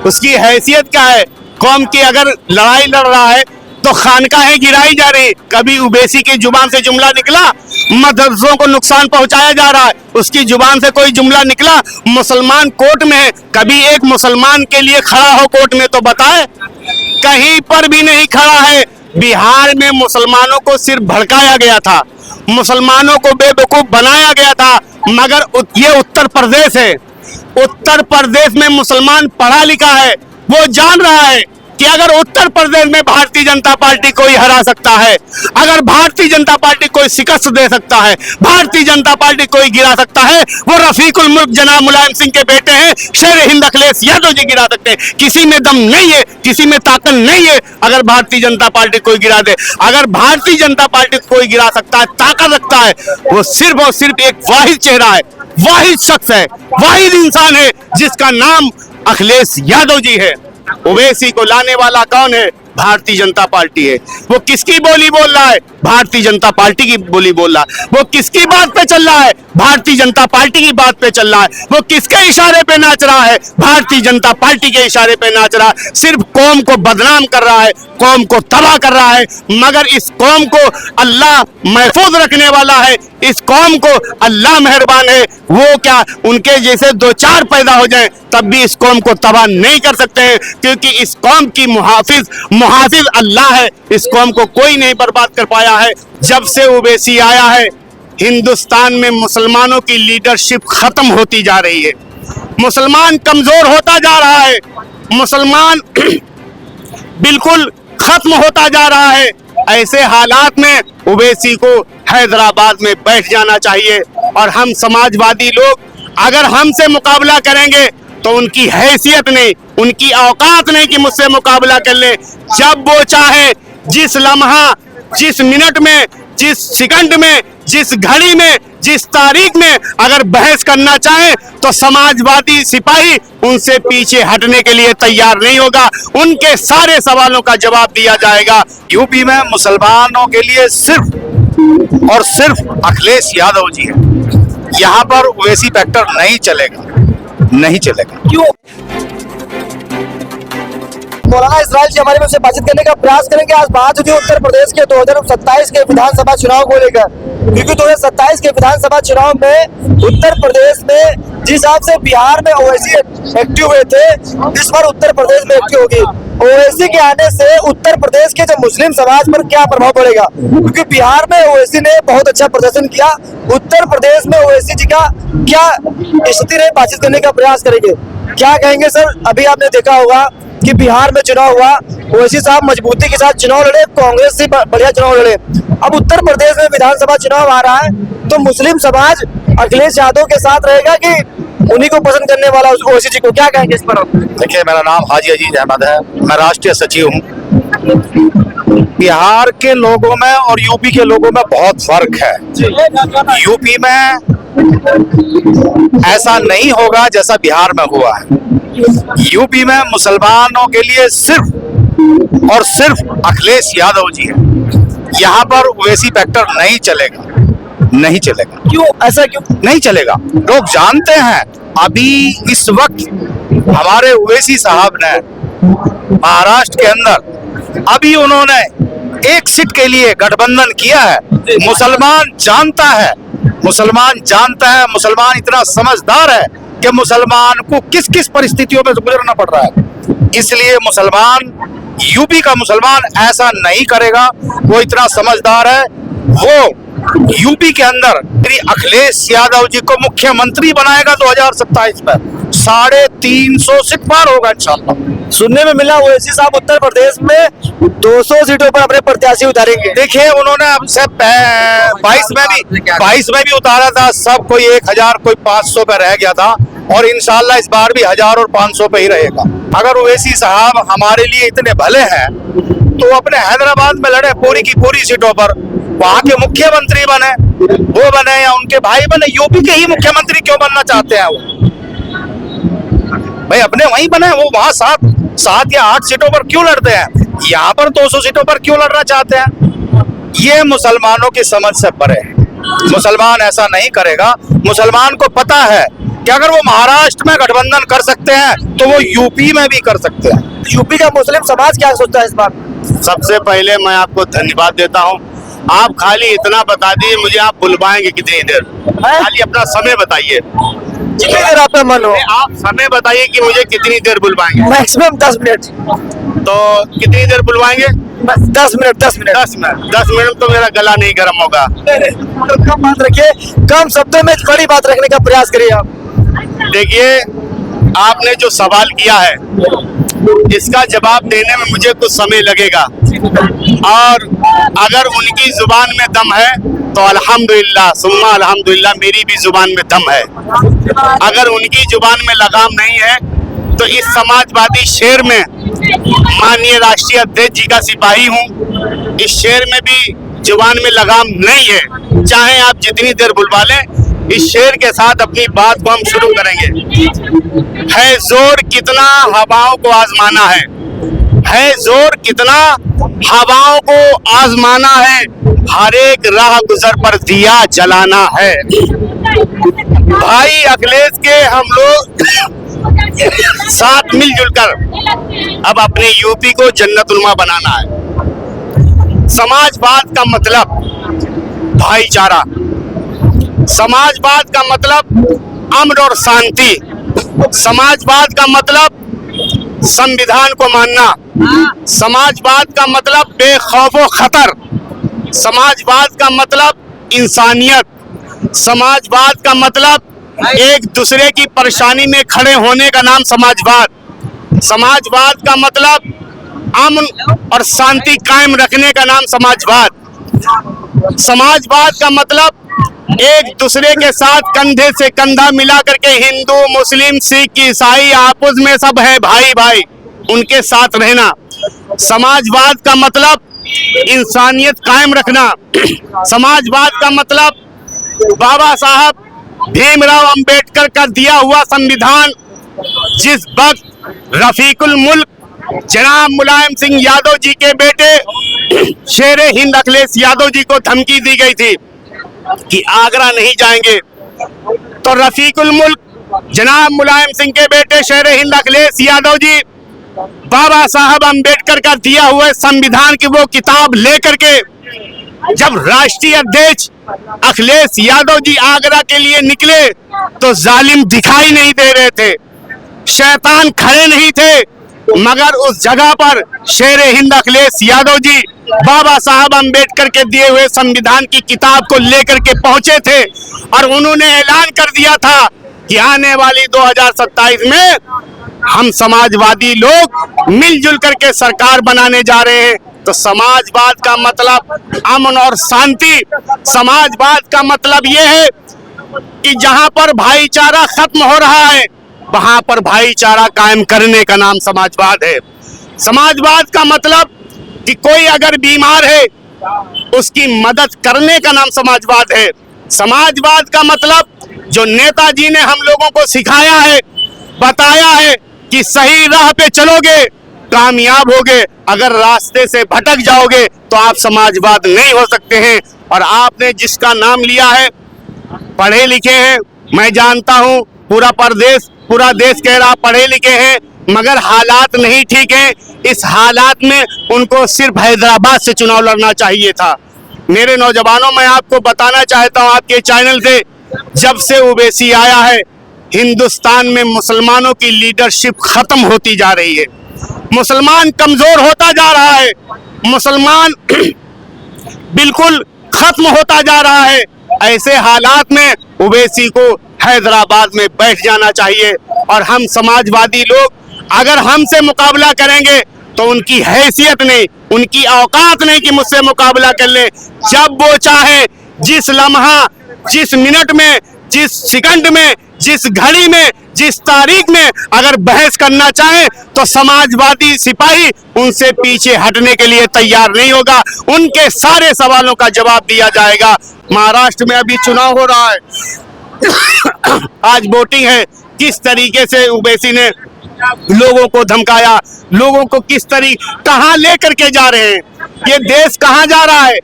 उसकी हैसियत क्या है? कौम की अगर लड़ाई लड़ रहा है तो खानकाहें गिराई जा रही। कभी उवैसी की जुबान से जुमला निकला मदरसों को नुकसान पहुंचाया जा रहा है, उसकी जुबान से कोई जुमला निकला मुसलमान कोर्ट में है, कभी एक मुसलमान के लिए खड़ा हो कोर्ट में तो बताए? कहीं पर भी नहीं खड़ा है। बिहार में मुसलमानों को सिर्फ भड़काया गया था, मुसलमानों को बेवकूफ बनाया गया था, मगर ये उत्तर प्रदेश है। उत्तर प्रदेश में मुसलमान पढ़ा लिखा है, वो जान रहा है कि अगर उत्तर प्रदेश में भारतीय जनता पार्टी कोई हरा सकता है, अगर भारतीय जनता पार्टी कोई शिकस्त दे सकता है, भारतीय जनता पार्टी कोई गिरा सकता है, वो रफीकुल मुल्क जनाब मुलायम सिंह के बेटे हैं, शेर हिंद अखिलेश यादव जी गिरा सकते हैं। किसी में दम नहीं है, किसी में ताकत नहीं है अगर भारतीय जनता पार्टी कोई गिरा दे। अगर भारतीय जनता पार्टी कोई गिरा सकता है, ताकत रखता है, वो सिर्फ और सिर्फ एक वाहिद चेहरा है, वाहिद शख्स है, वाहिद इंसान है, जिसका नाम अखिलेश यादव जी है। ओवैसी को लाने वाला कौन है? भारतीय जनता पार्टी है। वो किसकी बोली बोल रहा है? भारतीय जनता पार्टी की बोली बोल रहा है। वो किसकी बात पे चल रहा है? भारतीय जनता पार्टी की बात पे चल रहा है। वो किसके इशारे पे नाच रहा है? भारतीय जनता पार्टी के इशारे पे नाच रहा है। सिर्फ कौम को बदनाम कर रहा है, कौम को तबाह कर रहा है, मगर इस कौम को अल्लाह महफूज रखने वाला है, इस कौम को अल्लाह मेहरबान है। वो क्या उनके जैसे दो चार पैदा हो जाएं तब भी इस कौम को तबाह नहीं कर सकते हैं, क्योंकि इस कौम की मुहाफिज अल्लाह है। इस कौम को कोई नहीं बर्बाद कर पाया है। जब से ओवैसी आया है हिंदुस्तान में मुसलमानों की लीडरशिप खत्म होती जा रही है, मुसलमान कमजोर होता जा रहा है, मुसलमान बिल्कुल खत्म होता जा रहा है। ऐसे हालात में ओवैसी को हैदराबाद में बैठ जाना चाहिए और हम समाजवादी लोग अगर हमसे मुकाबला करेंगे तो उनकी हैसियत नहीं, उनकी औकात नहीं कि मुझसे मुकाबला कर ले। जब वो चाहे, जिस लम्हा, जिस मिनट में, जिस सेकंड में, जिस घड़ी में, जिस तारीख में अगर बहस करना चाहे तो समाजवादी सिपाही उनसे पीछे हटने के लिए तैयार नहीं होगा। उनके सारे सवालों का जवाब दिया जाएगा। यूपी में मुसलमानों के लिए सिर्फ और सिर्फ अखिलेश यादव जी है। यहाँ पर ओवैसी फैक्टर नहीं चलेगा, नहीं चलेगा। क्यों? मौलाना इसराइल जी हमारे में से बातचीत करने का प्रयास करेंगे। आज बात हुई उत्तर प्रदेश के 2027 के विधानसभा चुनाव को लेकर, क्योंकि 2027 के विधानसभा चुनाव में उत्तर प्रदेश में जिस हिसाब से बिहार में ओवैसी एक्टिव हुए थे, इस बार उत्तर प्रदेश में एक्टिव होगी। ओवैसी के आने से उत्तर प्रदेश के जो मुस्लिम समाज पर क्या प्रभाव पड़ेगा? क्योंकि बिहार में ओवैसी ने बहुत अच्छा प्रदर्शन किया, उत्तर प्रदेश में ओवैसी जी का क्या स्थिति रही, बातचीत करने का प्रयास करेंगे। क्या कहेंगे सर? अभी आपने देखा होगा कि बिहार में चुनाव हुआ, ओवैसी साहब मजबूती के साथ चुनाव लड़े, कांग्रेस से बढ़िया चुनाव लड़े। अब उत्तर प्रदेश में विधानसभा चुनाव आ रहा है तो मुस्लिम समाज अखिलेश यादव के साथ रहेगा कि उन्हीं को पसंद करने वाला ओवैसी जी को? क्या कहेंगे इस पर? देखिए, मेरा नाम हाजी अजीज अहमद है, मैं राष्ट्रीय सचिव हूँ। बिहार के लोगों में और यूपी के लोगों में बहुत फर्क है। यूपी में ऐसा नहीं होगा जैसा बिहार में हुआ है। यूपी में मुसलमानों के लिए सिर्फ और सिर्फ अखिलेश यादव जी है। यहाँ पर ओवैसी फैक्टर नहीं चलेगा, नहीं चलेगा। क्यों? ऐसा क्यों नहीं चलेगा? लोग जानते हैं अभी इस वक्त हमारे ओवैसी साहब ने महाराष्ट्र के अंदर अभी उन्होंने एक सीट के लिए गठबंधन किया है। मुसलमान जानता है, मुसलमान जानता है, मुसलमान इतना समझदार है कि मुसलमान को किस किस परिस्थितियों में गुजरना पड़ रहा है। इसलिए मुसलमान, यूपी का मुसलमान ऐसा नहीं करेगा। वो इतना समझदार है, वो यूपी के अंदर अखिलेश यादव जी को मुख्यमंत्री बनाएगा 2027 में। 350 सीट पार होगा इंशाल्लाह। सुनने में मिला ओवैसी साहब उत्तर प्रदेश में 200 सीटों पर अपने प्रत्याशी उतारेंगे। देखिए, उन्होंने हमसे 22 में भी उतारा था, सब कोई 1000, कोई 500 पे रह गया था, और इंशाल्लाह इस बार भी 1000 और 500 पे ही रहेगा। अगर ओवैसी साहब हमारे लिए इतने भले हैं तो अपने हैदराबाद में लड़े पूरी की पूरी सीटों पर, वहां के मुख्यमंत्री बने, वो बने या उनके भाई बने। यूपी के ही मुख्यमंत्री क्यों बनना चाहते हैं वो? भाई अपने वहीं बने, वो वहां 7 या 8 सीटों पर क्यों लड़ते हैं? यहाँ पर 200 सीटों पर क्यों लड़ना चाहते हैं? ये मुसलमानों की समझ से परे है। मुसलमान ऐसा नहीं करेगा। मुसलमान को पता है कि अगर वो महाराष्ट्र में गठबंधन कर सकते हैं तो वो यूपी में भी कर सकते हैं। यूपी का मुस्लिम समाज क्या सोचता है इस बात? सबसे पहले मैं आपको धन्यवाद देता हूँ। आप खाली इतना बता दीजिए मुझे, आप बुलवाएंगे कितनी देर? खाली अपना समय बताइए, जितनी देर आपका मन हो। आप समय बताइए कि मुझे कितनी देर बुलवाएंगे। Maximum 10 minute. तो कितनी देर बुलवाएंगे? 10 मिनट। 10 मिनट। 10 मिनट तो मेरा गला नहीं गर्म होगा। तो कम बात रखिए, कम शब्दों में बड़ी बात रखने का प्रयास करिए आप। देखिए, आपने जो सवाल किया है इसका जवाब देने में मुझे कुछ समय लगेगा, और अगर उनकी जुबान में दम है तो अल्हम्दुलिल्लाह सुम्मा अल्हम्दुलिल्लाह मेरी भी जुबान में दम है। अगर उनकी जुबान में लगाम नहीं है तो इस समाजवादी शेर में माननीय राष्ट्रीय अध्यक्ष जी का सिपाही हूँ, इस शेर में भी जुबान में लगाम नहीं है। चाहे आप जितनी देर बुलवा लें, इस शेर के साथ अपनी बात को हम शुरू करेंगे। है जोर कितना हवाओं को आजमाना है जोर कितना हवाओं को आजमाना है, हर एक राह गुजर पर दिया जलाना है। भाई अखिलेश के हम लोग साथ मिलजुल कर अब अपने यूपी को जन्नतुलमा बनाना है। समाजवाद का मतलब भाईचारा, समाजवाद का मतलब अमन और शांति, समाजवाद का मतलब संविधान को मानना, समाजवाद का मतलब बेखौफो खतर, समाजवाद का मतलब इंसानियत, समाजवाद का मतलब एक दूसरे की परेशानी में खड़े होने का नाम समाजवाद, समाजवाद का मतलब अमन और शांति कायम रखने का नाम समाजवाद, समाजवाद का मतलब एक दूसरे के साथ कंधे से कंधा मिला करके हिंदू मुस्लिम सिख ईसाई आपस में सब है भाई भाई, उनके साथ रहना। समाजवाद का मतलब इंसानियत कायम रखना, समाजवाद का मतलब बाबा साहब भीमराव अंबेडकर का दिया हुआ संविधान, जिस वक्त रफीकुल मुल्क जनाब मुलायम सिंह यादव जी के बेटे शेरे हिंद अखिलेश यादव जी को धमकी दी गई थी कि आगरा नहीं जाएंगे, तो रफीकुल मुल्क जनाब मुलायम सिंह के बेटे शेरे हिंद अखिलेश यादव जी बाबा साहब अंबेडकर का दिया हुआ संविधान की वो किताब लेकर के जब राष्ट्रीय अध्यक्ष अखिलेश यादव जी आगरा के लिए निकले तो जालिम दिखाई नहीं दे रहे थे, शैतान खड़े नहीं थे, मगर उस जगह पर शेरे हिंद अखिलेश यादव जी बाबा साहब अंबेडकर के दिए हुए संविधान की किताब को लेकर के पहुंचे थे और उन्होंने ऐलान कर दिया था कि आने वाली 2027 में हम समाजवादी लोग मिलजुल करके सरकार बनाने जा रहे हैं। तो समाजवाद का मतलब अमन और शांति, समाजवाद का मतलब ये है कि जहां पर भाईचारा खत्म हो रहा है वहां पर भाईचारा कायम करने का नाम समाजवाद है। समाजवाद का मतलब कि कोई अगर बीमार है उसकी मदद करने का नाम समाजवाद है। समाजवाद का मतलब जो नेताजी ने हम लोगों को सिखाया है, बताया है कि सही राह पे चलोगे कामयाब होगे, अगर रास्ते से भटक जाओगे तो आप समाजवाद नहीं हो सकते हैं। और आपने जिसका नाम लिया है पढ़े लिखे हैं, मैं जानता हूं पूरा देश कह रहा पढ़े लिखे हैं, मगर हालात नहीं ठीक हैं। इस हालात में उनको सिर्फ हैदराबाद से चुनाव लड़ना चाहिए था। मेरे नौजवानों, मैं आपको बताना चाहता हूं आपके चैनल से, जब से ओवैसी आया है हिंदुस्तान में मुसलमानों की लीडरशिप खत्म होती जा रही है, मुसलमान कमजोर होता जा रहा है, मुसलमान बिल्कुल खत्म होता जा रहा है। ऐसे हालात में ओवैसी को हैदराबाद में बैठ जाना चाहिए और हम समाजवादी लोग अगर हमसे मुकाबला करेंगे तो उनकी हैसियत नहीं, उनकी औकात नहीं कि मुझसे मुकाबला कर ले। जब वो चाहे, जिस लम्हा, जिस मिनट में, जिस सेकंड में, जिस घड़ी में, जिस तारीख में अगर बहस करना चाहे तो समाजवादी सिपाही उनसे पीछे हटने के लिए तैयार नहीं होगा, उनके सारे सवालों का जवाब दिया जाएगा। महाराष्ट्र में अभी चुनाव हो रहा है आज वोटिंग है, किस तरीके से ओवैसी ने लोगों को धमकाया, लोगों को किस तरीके कहां लेकर के जा रहे हैं, ये देश कहां जा रहा है।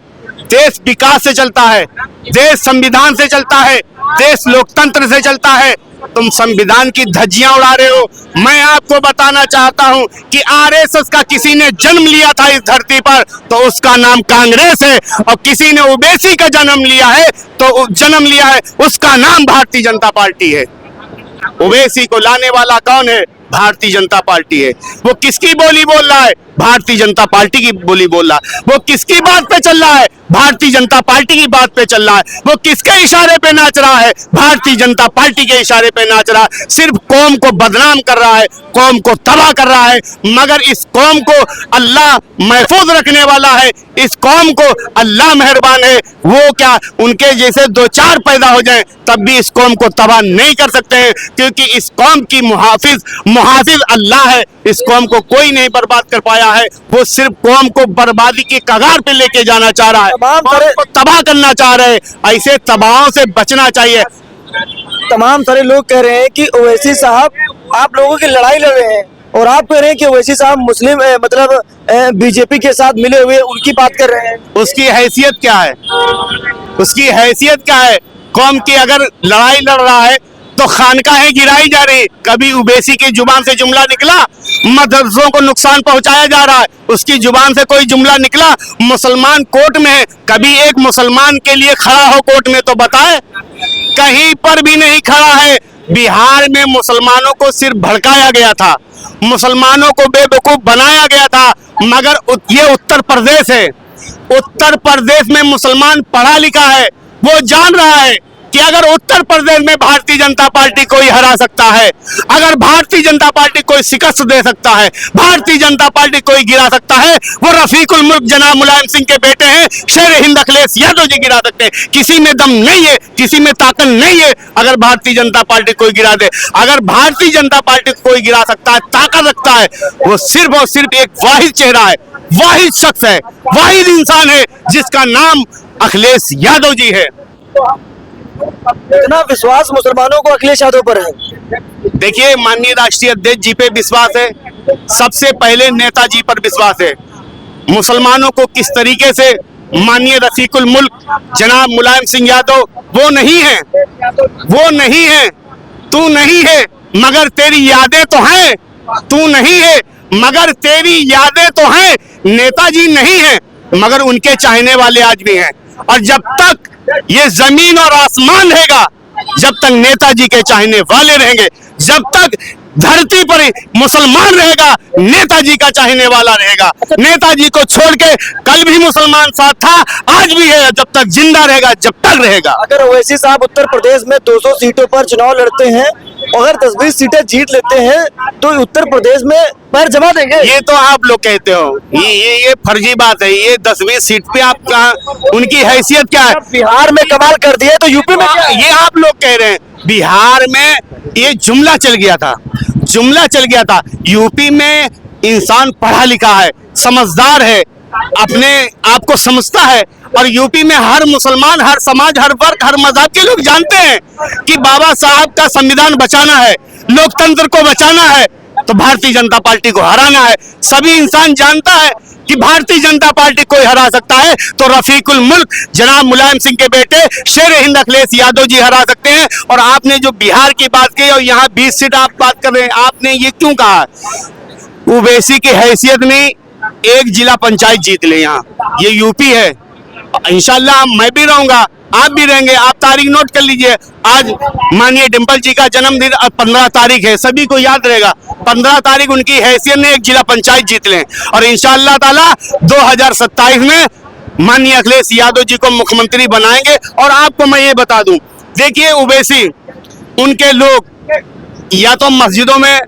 देश विकास से चलता है, देश संविधान से चलता है, देश लोकतंत्र से चलता है, तुम संविधान की धज्जियां उड़ा रहे हो। मैं आपको बताना चाहता हूं कि आरएसएस का किसी ने जन्म लिया था इस धरती पर तो उसका नाम कांग्रेस है, और किसी ने ओबीसी का जन्म लिया है उसका नाम भारतीय जनता पार्टी है। ओबीसी को लाने वाला कौन है? भारतीय जनता पार्टी है। वो किसकी बोली बोल रहा है? भारतीय जनता पार्टी की बोली बोल रहा है। वो किसकी बात पे चल रहा है? भारतीय जनता पार्टी की बात पे चल रहा है। वो किसके इशारे पे नाच रहा है? भारतीय जनता पार्टी के इशारे पे नाच रहा है। सिर्फ कौम को बदनाम कर रहा है, कौम को तबाह कर रहा है, मगर इस कौम को अल्लाह महफूज रखने वाला है। इस कौम को अल्लाह मेहरबान है। वो क्या उनके जैसे दो चार पैदा हो जाएं तब भी इस कौम को तबाह नहीं कर सकते हैं, क्योंकि इस कौम की मुहाफिज अल्लाह है। इस कौम को कोई नहीं बर्बाद कर पाया है। वो सिर्फ कौम को बर्बादी की कगार पे लेके जाना चाह रहा है, कौम को तबाह करना चाह रहे हैं। ऐसे तबाहों से बचना चाहिए। तमाम सारे लोग कह रहे हैं कि ओवैसी साहब आप लोगों की लड़ाई लड़ रहे हैं, और आप कह रहे हैं कि ओवैसी साहब मुस्लिम मतलब बीजेपी के साथ मिले हुए उनकी बात कर रहे हैं। उसकी हैसियत क्या है? उसकी हैसियत क्या है? कौम की अगर लड़ाई लड़ रहा है तो खानकाहें गिराई जा रही। कभी ओबीसी की जुबान से जुमला निकला, मदरसों को नुकसान पहुंचाया जा रहा है, उसकी जुबान से कोई जुमला निकला। मुसलमान कोर्ट में है, कभी एक मुसलमान के लिए खड़ा हो कोर्ट में तो बताए? कहीं पर भी नहीं खड़ा है। बिहार में मुसलमानों को सिर्फ भड़काया गया था, मुसलमानों को बेवकूफ बनाया गया था, मगर ये उत्तर प्रदेश है। उत्तर प्रदेश में मुसलमान पढ़ा लिखा है, वो जान रहा है कि अगर उत्तर प्रदेश में भारतीय जनता पार्टी कोई हरा सकता है, अगर भारतीय जनता पार्टी कोई शिकस्त दे सकता है, भारतीय जनता पार्टी कोई गिरा सकता है, वो रफीकुल मुल्क जनाब मुलायम सिंह के बेटे हैं, शेर हिंद अखिलेश यादव जी गिरा सकते हैं। किसी में दम नहीं है, किसी में ताकत नहीं है अगर भारतीय जनता पार्टी कोई गिरा दे। अगर भारतीय जनता पार्टी कोई गिरा सकता है, ताकत रखता है, वो सिर्फ और सिर्फ एक वाहिद चेहरा है, वाहिद शख्स है, वाहिद इंसान है, जिसका नाम अखिलेश यादव जी है। इतना विश्वास मुसलमानों को अखिलेश यादव पर है? देखिए, माननीय राष्ट्रीय अध्यक्ष जी पे विश्वास है, सबसे पहले नेताजी पर विश्वास है। मुसलमानों को किस तरीके से माननीय रफीकुल मुल्क जनाब मुलायम सिंह यादव, वो नहीं है, वो नहीं है, तू नहीं है मगर तेरी यादें तो हैं, तू नहीं है मगर तेरी यादें तो हैं। नेताजी नहीं है मगर उनके चाहने वाले आज भी हैं, और जब तक ये जमीन और आसमान रहेगा, जब तक नेताजी के चाहने वाले रहेंगे, जब तक धरती पर मुसलमान रहेगा, नेताजी का चाहने वाला रहेगा। नेताजी को छोड़ के कल भी मुसलमान साथ था, आज भी है, जब तक जिंदा रहेगा, जब तक रहेगा। अगर ओवैसी साहब उत्तर प्रदेश में 200 सीटों पर चुनाव लड़ते हैं, अगर 10-20 सीटें जीत लेते हैं तो उत्तर प्रदेश में पैर जमा देंगे? ये तो आप लोग कहते हो, ये फर्जी बात है। ये 10-20 सीट पे आप कहा, उनकी हैसियत क्या है? बिहार में कमाल कर दिए तो यूपी में क्या? ये आप लोग कह रहे हैं। बिहार में ये जुमला चल गया था, जुमला चल गया था। यूपी में इंसान पढ़ा लिखा है, समझदार है, अपने आप को समझता है, और यूपी में हर मुसलमान, हर समाज, हर वर्ग, हर मजहब के लोग जानते हैं कि बाबा साहब का संविधान बचाना है, लोकतंत्र को बचाना है, तो भारतीय जनता पार्टी को हराना है। सभी इंसान जानता है कि भारतीय जनता पार्टी कोई हरा सकता है तो रफीकुल मुल्क जनाब मुलायम सिंह के बेटे शेर हिंद अखिलेश यादव जी हरा सकते हैं। और आपने जो बिहार की बात की और यहाँ 20 सीट आप बात कर रहे हैं, आपने ये क्यों कहा? ओबीसी की हैसियत में एक जिला पंचायत जीत ले, यहाँ ये यूपी है। इंशाल्लाह मैं भी रहूंगा, आप भी रहेंगे। आप तारीख नोट कर लीजिए, आज माननीय डिंपल जी का जन्मदिन 15 तारीख है, सभी को याद रहेगा। 15 तारीख उनकी हैसियत में एक जिला पंचायत जीत लें, और इंशाल्लाह ताला 2027 में माननीय अखिलेश यादव जी को मुख्यमंत्री बनाएंगे। और आपको मैं ये बता दूं, देखिए ओबीसी उनके लोग या तो मस्जिदों में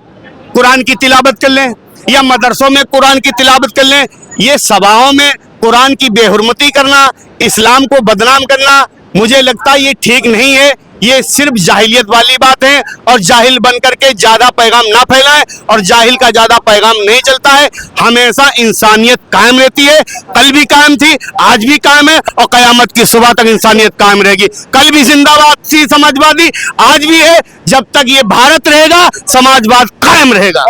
कुरान की तिलावत कर लें या मदरसों में कुरान की तिलावत कर लें। ये सभाओं में कुरान की बेहुरमती करना, इस्लाम को बदनाम करना, मुझे लगता है ये ठीक नहीं है। ये सिर्फ जाहिलियत वाली बात है, और जाहिल बन करके ज्यादा पैगाम ना फैलाएं, और जाहिल का ज्यादा पैगाम नहीं चलता है। हमेशा इंसानियत कायम रहती है, कल भी कायम थी, आज भी कायम है, और कयामत की सुबह तक इंसानियत कायम रहेगी। कल भी जिंदाबाद थी समाजवादी, आज भी है। जब तक ये भारत रहेगा, समाजवाद कायम रहेगा।